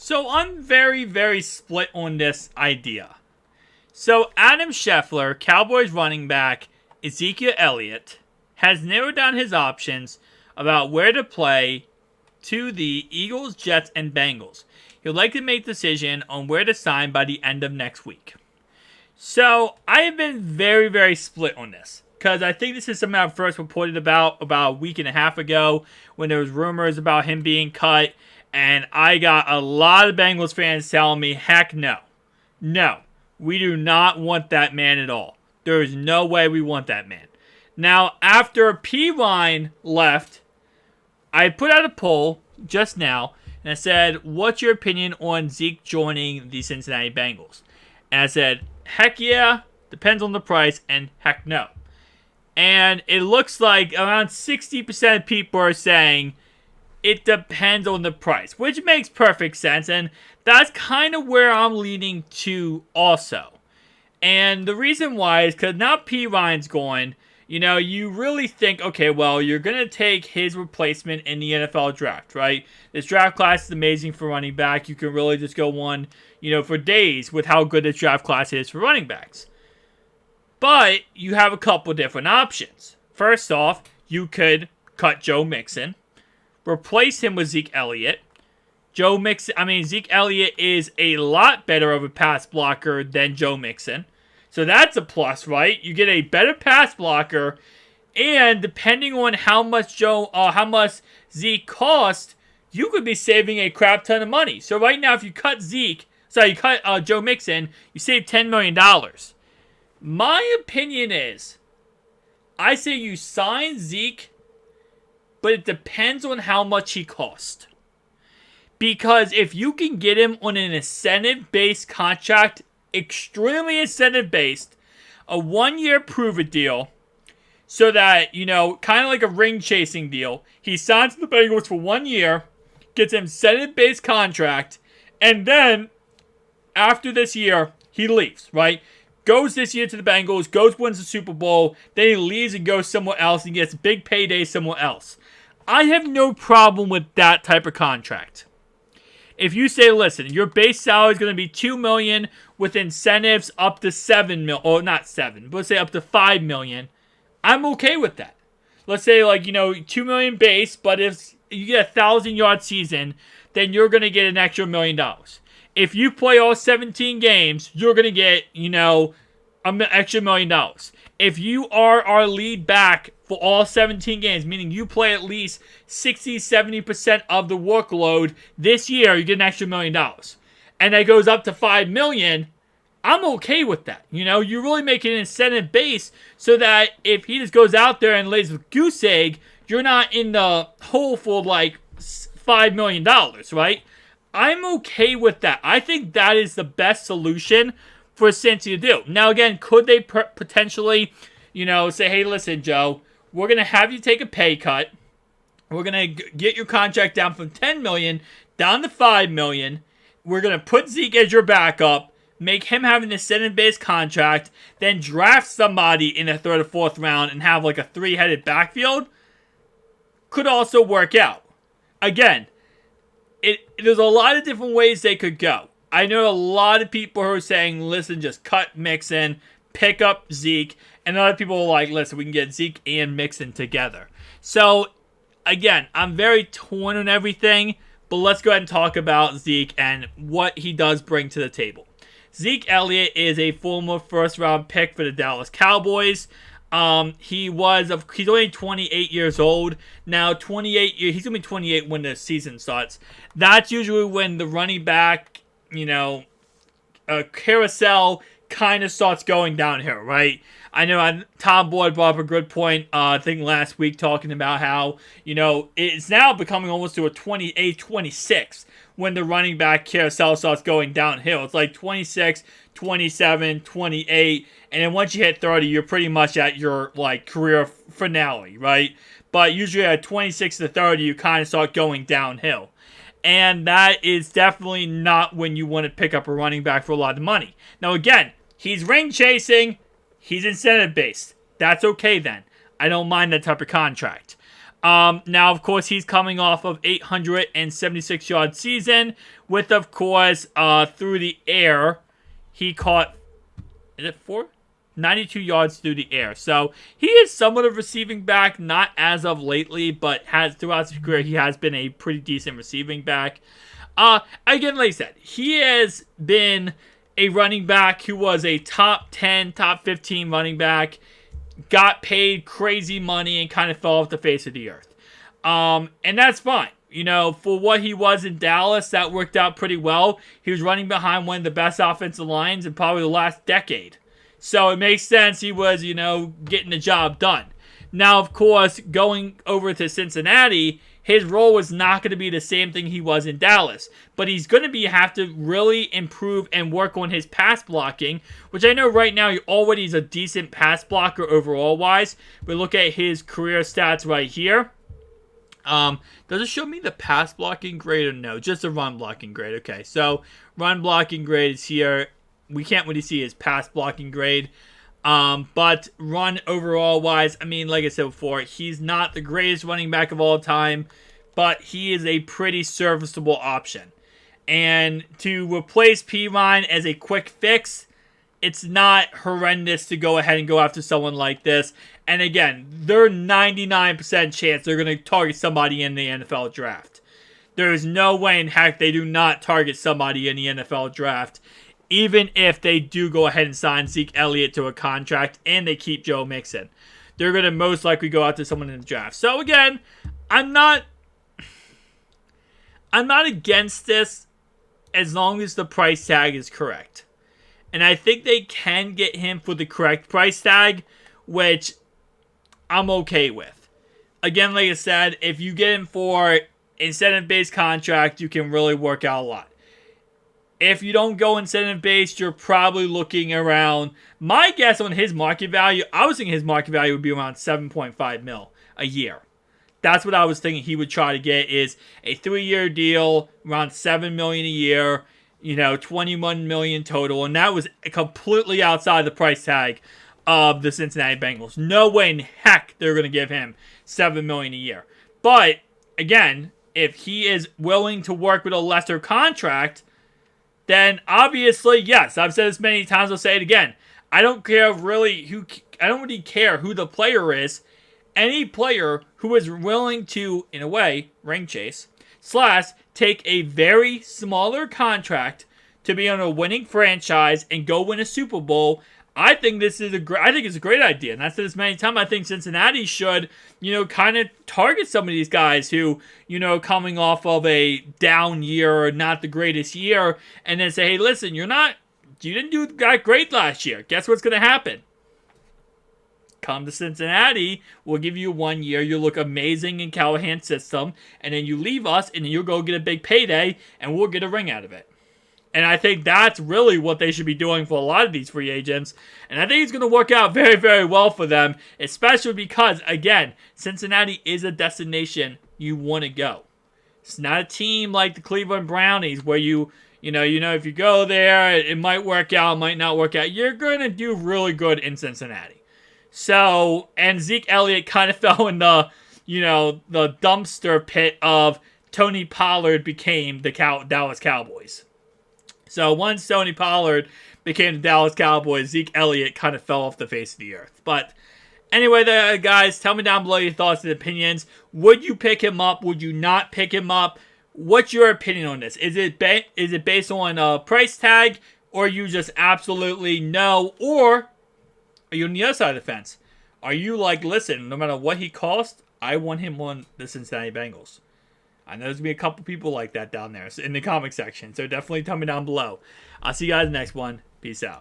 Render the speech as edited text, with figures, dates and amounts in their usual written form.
So I'm very, very split on this idea. So Adam Scheffler, Cowboys running back, Ezekiel Elliott, has narrowed down his options about where to play to the Eagles, Jets, and Bengals. He'll likely make a decision on where to sign by the end of next week. So I have been very, very split on this, because I think this is something I first reported about a week and a half ago when there was rumors about him being cut, and I got a lot of Bengals fans telling me, heck no. No, we do not want that man at all. There is no way we want that man. Now, after P-Line left, I put out a poll just now, and I said, what's your opinion on Zeke joining the Cincinnati Bengals? And I said, heck yeah, depends on the price, and heck no. And it looks like around 60% of people are saying it depends on the price, which makes perfect sense, and that's kind of where I'm leaning to also. And the reason why is because now P. Ryan's gone, you really think, okay, well, you're going to take his replacement in the NFL draft, right? This draft class is amazing for running back. You can really just go on, for days with how good this draft class is for running backs. But you have a couple different options. First off, you could cut Joe Mixon, replace him with Zeke Elliott. Zeke Elliott is a lot better of a pass blocker than Joe Mixon. So that's a plus, right? You get a better pass blocker, and depending on how much Zeke cost, you could be saving a crap ton of money. So right now, if you cut Joe Mixon, you save $10 million. My opinion is, I say you sign Zeke, but it depends on how much he costs. Because if you can get him on an incentive-based contract, extremely incentive-based, a 1-year prove-it deal, so that, kind of like a ring-chasing deal, he signs the Bengals for 1 year, gets an incentive-based contract, and then, after this year, he leaves, right? Goes this year to the Bengals, wins the Super Bowl, then he leaves and goes somewhere else and gets a big payday somewhere else. I have no problem with that type of contract. If you say, listen, your base salary is going to be $2 million with incentives up to $7 million, or not 7, but let's say up to $5 million, I'm okay with that. Let's say, $2 million base, but if you get a 1,000-yard season, then you're going to get an extra $1 million. If you play all 17 games, you're going to get, an extra $1 million. If you are our lead back for all 17 games, meaning you play at least 60-70% of the workload this year, you get an extra $1 million. And that goes up to $5 million. I'm okay with that. You really make an incentive base so that if he just goes out there and lays a goose egg, you're not in the hole for $5 million, right? I'm okay with that. I think that is the best solution for Cincy to do. Now, again, could they potentially, say, hey, listen, Joe, we're going to have you take a pay cut. We're going to get your contract down from $10 million down to $5 million. We're going to put Zeke as your backup, make him have an incentive-based contract, then draft somebody in the 3rd or 4th round and have a 3-headed backfield. Could also work out. Again, there's a lot of different ways they could go. I know a lot of people who are saying, listen, just cut Mixon, pick up Zeke, and other people are like, listen, we can get Zeke and Mixon together. So, again, I'm very torn on everything, but let's go ahead and talk about Zeke and what he does bring to the table. Zeke Elliott is a former first-round pick for the Dallas Cowboys. He's only 28 years old. Now, he's going to be 28 when the season starts. That's usually when the running back, carousel kind of starts going downhill, right? I know Tom Boyd brought up a good point, I think last week, talking about how, it's now becoming almost to a 28, 26 when the running back carousel starts going downhill. It's like 26, 27, 28, and then once you hit 30, you're pretty much at your, career finale, right? But usually at 26 to 30, you kind of start going downhill. And that is definitely not when you want to pick up a running back for a lot of money. Now, again, he's ring chasing. He's incentive based. That's okay then. I don't mind that type of contract. Now, of course, he's coming off of 876-yard season with, of course, through the air, he caught, is it 92 yards through the air. So he is somewhat of a receiving back, not as of lately, but has throughout his career, he has been a pretty decent receiving back. Again, like I said, he has been a running back who was a top 10, top 15 running back, got paid crazy money, and kind of fell off the face of the earth. And that's fine. You know, for what he was in Dallas, that worked out pretty well. He was running behind one of the best offensive lines in probably the last decade. So it makes sense he was, you know, getting the job done. Now, of course, going over to Cincinnati, his role was not going to be the same thing he was in Dallas. But he's going to have to really improve and work on his pass blocking, which I know right now he already is a decent pass blocker overall-wise. But look at his career stats right here. Does it show me the pass blocking grade or no? Just the run blocking grade. Okay, so run blocking grade is here. We can't really see his pass blocking grade. But run overall wise, I mean, like I said before, he's not the greatest running back of all time, but he is a pretty serviceable option. And to replace Pirine as a quick fix, it's not horrendous to go ahead and go after someone like this. And again, they're 99% chance they're going to target somebody in the NFL draft. There is no way in heck they do not target somebody in the NFL draft, even if they do go ahead and sign Zeke Elliott to a contract and they keep Joe Mixon. They're going to most likely go after someone in the draft. So again, I'm not against this as long as the price tag is correct. And I think they can get him for the correct price tag, which I'm okay with. Again, like I said, if you get him for incentive-based contract, you can really work out a lot. If you don't go incentive-based, you're probably looking around, my guess on his market value, I was thinking his market value would be around 7.5 mil a year. That's what I was thinking he would try to get, is a 3-year deal, around $7 million a year, you know, $21 million total, and that was completely outside the price tag of the Cincinnati Bengals. No way in heck they're going to give him $7 million a year. But again, if he is willing to work with a lesser contract, then obviously, yes, I've said this many times, I'll say it again. I don't really care who the player is. Any player who is willing to, in a way, ring chase, / take a very smaller contract to be on a winning franchise and go win a Super Bowl, I think it's a great idea. And I've said this many times. I think Cincinnati should, you know, kind of target some of these guys who, you know, coming off of a down year or not the greatest year, and then say, hey, listen, you didn't do that great last year. Guess what's going to happen? Come to Cincinnati, we'll give you 1 year, you'll look amazing in Callahan's system, and then you leave us, and then you'll go get a big payday, and we'll get a ring out of it. And I think that's really what they should be doing for a lot of these free agents. And I think it's going to work out very, very well for them, especially because, again, Cincinnati is a destination you want to go. It's not a team like the Cleveland Brownies where you know, if you go there, it might work out, might not work out. You're going to do really good in Cincinnati. So, and Zeke Elliott kind of fell in the, you know, the dumpster pit of Tony Pollard became the Dallas Cowboys. So once Tony Pollard became the Dallas Cowboys, Zeke Elliott kind of fell off the face of the earth. But anyway, guys, tell me down below your thoughts and opinions. Would you pick him up? Would you not pick him up? What's your opinion on this? Is it based on a price tag, or you just absolutely no? Or are you on the other side of the fence? Are you like, listen, no matter what he costs, I want him on the Cincinnati Bengals? I know there's going to be a couple people like that down there in the comment section, so definitely tell me down below. I'll see you guys in the next one. Peace out.